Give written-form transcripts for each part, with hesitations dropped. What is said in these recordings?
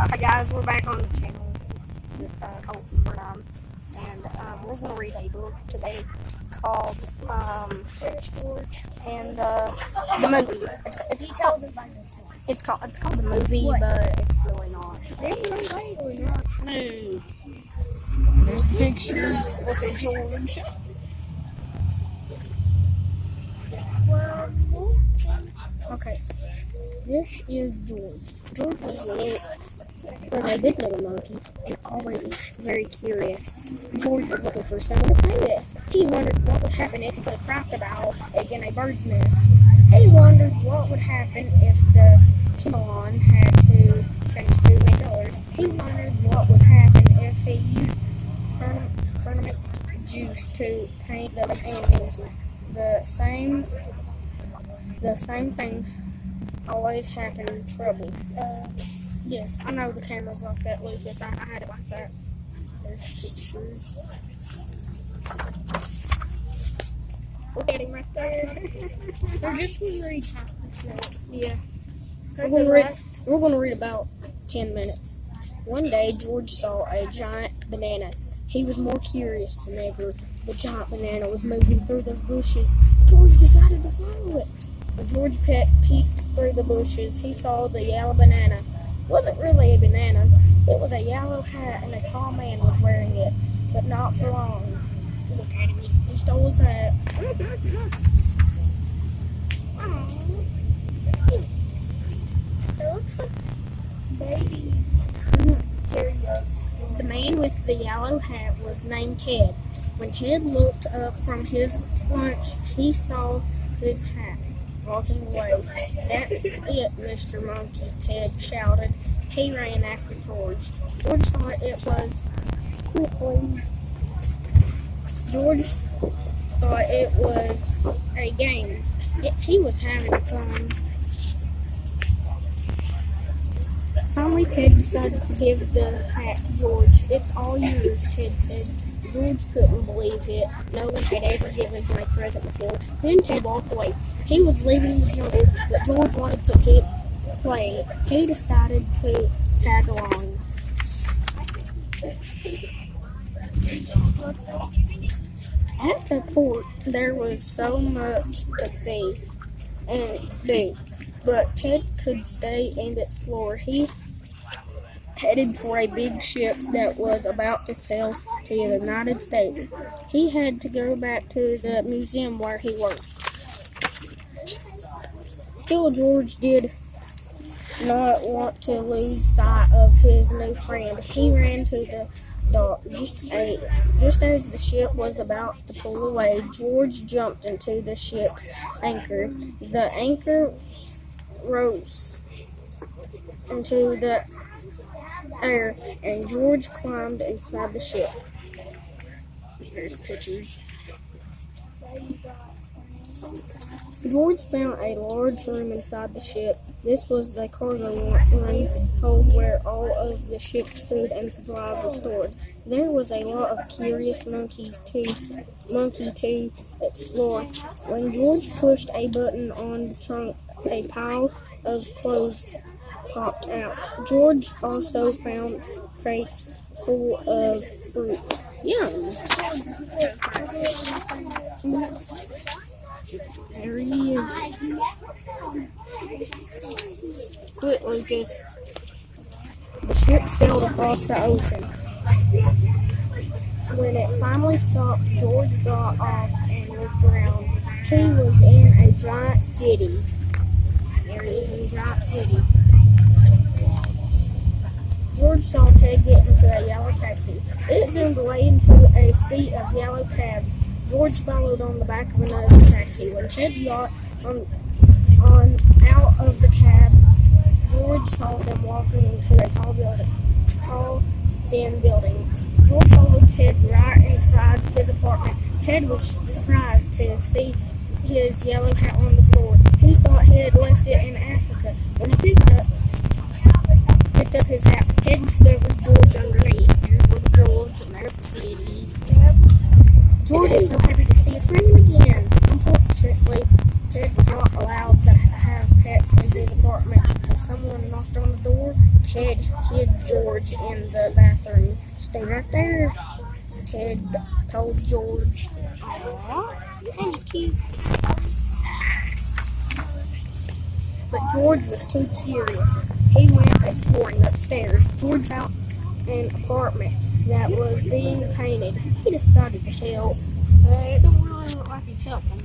Hi guys, we're back on the channel with Kolton, burdine, and we're going to read a book today called George and the movie. It's called the movie, but it's really not. There's no way we're not. No. There's the pictures of the George. Well, Okay, this is George. George was a good little monkey and always very curious. George was looking for someone to play with. He wondered what would happen if he put a crocodile in a bird's nest. He wondered what would happen if the Kimmelon had to change to $8. He wondered what would happen if he used permanent juice to paint the animals. The same thing always happened in trouble. Yes, I know the camera's like that, Lucas. I had it like that. There's pictures. Look at him right there. we're just going to read half of it. Yeah. Because We're going to read about 10 minutes. One day, George saw a giant banana. He was more curious than ever. The giant banana was moving through the bushes. George decided to follow it. When George peeked through the bushes, he saw the yellow banana. It wasn't really a banana. It was a yellow hat, and a tall man was wearing it, but not for long. Look at him. He stole his hat. it looks like baby cuiryis. The man with the yellow hat was named Ted. When Ted looked up from his lunch, he saw his hat walking away. "That's it, Mr. Monkey," Ted shouted. He ran after George. George thought it was a game. He was having fun. Finally, Ted decided to give the hat to George. "It's all yours," Ted said. George couldn't believe it. No one had ever given him a present before. Then Ted walked away. He was leaving the jungle, but George wanted to keep playing. He decided to tag along. At the port, there was so much to see and do, but Ted could stay and explore. He headed for a big ship that was about to sail to the United States. He had to go back to the museum where he worked. Still, George did not want to lose sight of his new friend. He ran to the dock. Just as the ship was about to pull away, George jumped into the ship's anchor. The anchor rose into the air, and George climbed inside the ship. Here's pictures. George found a large room inside the ship. This was the cargo room, hold where all of the ship's food and supplies were stored. There was a lot of curious monkey to explore. When George pushed a button on the trunk, a pile of clothes popped out. George also found crates full of fruit. Yum! There he is. Quit, Lucas. The ship sailed across the ocean. When it finally stopped, George got off and looked around. He was in a giant city. There he is in a giant city. George saw Ted get into a yellow taxi. It zoomed away into a sea of yellow cabs. George followed on the back of another taxi. When Ted got on out of the cab, George saw them walking into a tall, thin building. George followed Ted right inside his apartment. Ted was surprised to see his yellow hat on the floor. He thought he had left it in Africa. When he picked up his hat, Ted discovered George underneath. There's George, and there's the city. George is so happy to see his friend again. Unfortunately, Ted was not allowed to have pets in his apartment. When someone knocked on the door, Ted hid George in the bathroom. "Stay right there," Ted told George. Aww, and cute. But George was too curious. He went exploring upstairs. George found an apartment that was being painted. He decided to help. It don't really look like he's helping.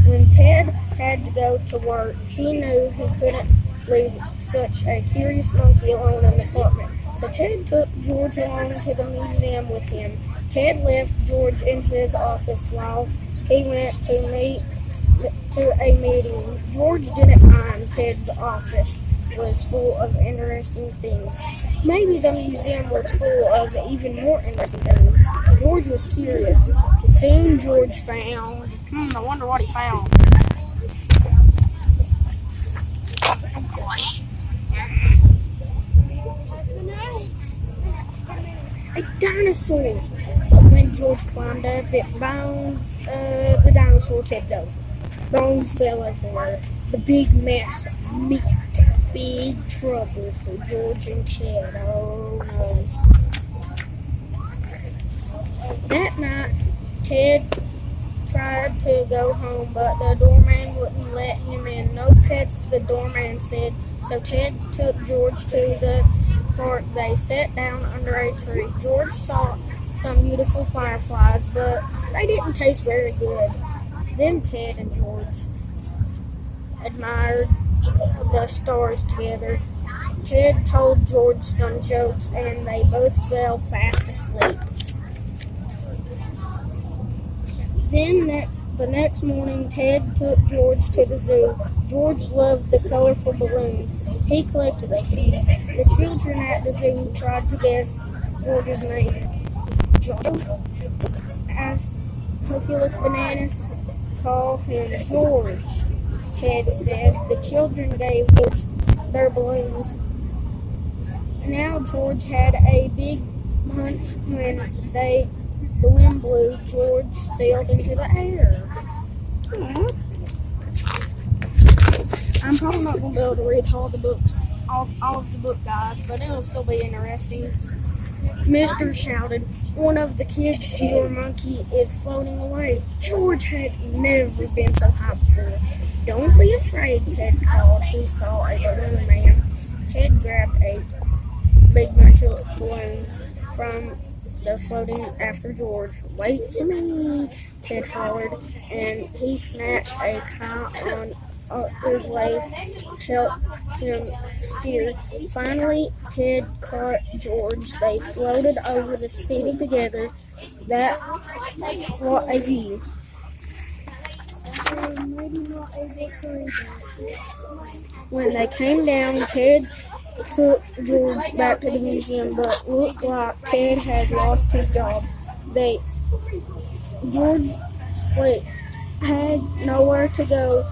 When Ted had to go to work, he knew he couldn't leave such a curious monkey alone in the apartment. So Ted took George along to the museum with him. Ted left George in his office while he went to a meeting. George didn't mind. Ted's office was full of interesting things. Maybe the museum was full of even more interesting things. George was curious. Soon George found... I wonder what he found. A dinosaur! When George climbed up its bones, the dinosaur tipped over. Bones fell everywhere. The big mess meant big trouble for George and Ted. Oh no. That night, Ted tried to go home, but the doorman wouldn't let him in. "No pets," the doorman said. So Ted took George to the park. They sat down under a tree. George saw some beautiful fireflies, but they didn't taste very good. Then Ted and George admired the stars together. Ted told George some jokes, and they both fell fast asleep. Then the next morning, Ted took George to the zoo. George loved the colorful balloons. He collected a few. The children at the zoo tried to guess George's name. George asked Hercules Bananas. "Call him George," Ted said. The children gave George their balloons. Now George had a big hunch. When the wind blew, George sailed into the air. I'm probably not going to be able to read all the books, all of the book, guys, but it'll still be interesting. Mister shouted, "One of the kids, your monkey, is floating away." George had never been so high before. "Don't be afraid," Ted called. He saw a balloon man. Ted grabbed a big bunch of balloons from the floating after George. "Wait for me," Ted hollered, and he snatched a kite on his way to help him steer. Finally, Ted caught George. They floated over the city together. What a view. Maybe not a victory. When they came down, Ted took George back to the museum, but looked like Ted had lost his job. George had nowhere to go.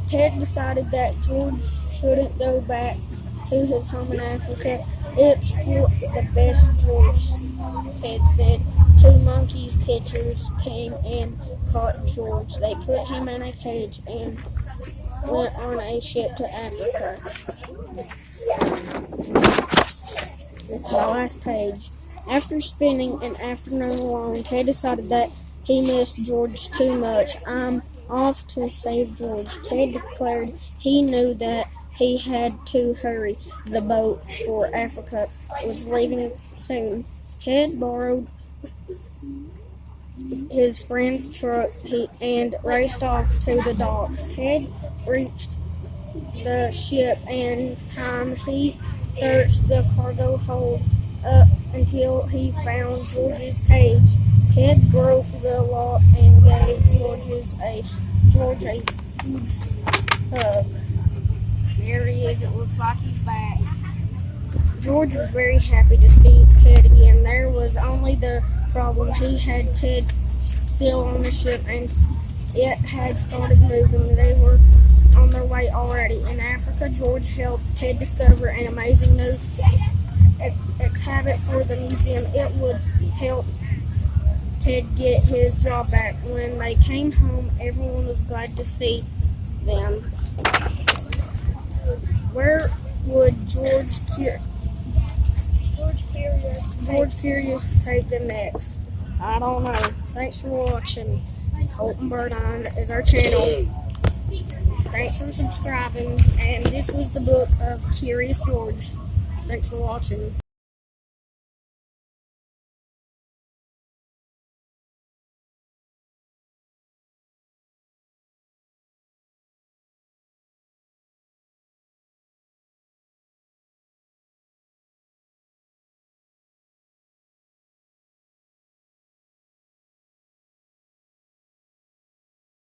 Ted decided that George shouldn't go back to his home in Africa. "It's for the best, George," Ted said. Two monkey pitchers came and caught George. They put him in a cage and went on a ship to Africa. This is the last page. After spending an afternoon alone, Ted decided that he missed George too much. "I'm off to save George," Ted declared. He knew that he had to hurry. The boat for Africa was leaving soon. Ted borrowed his friend's truck and raced off to the docks. Ted reached the ship in time. He searched the cargo hold up until he found George's cage. Ted broke the lock and gave George a huge hug. There he is. It looks like he's back. George was very happy to see Ted again. There was only the problem. He had Ted still on the ship, and it had started moving. They were on their way already. In Africa, George helped Ted discover an amazing new exhibit for the museum. It would help Ted get his job back. When they came home, everyone was glad to see them. George Cuiryis take the next? I don't know. Thanks for watching. Kolton Burdine is our channel. Thanks for subscribing. And this was the book of Curious George. Thanks for watching.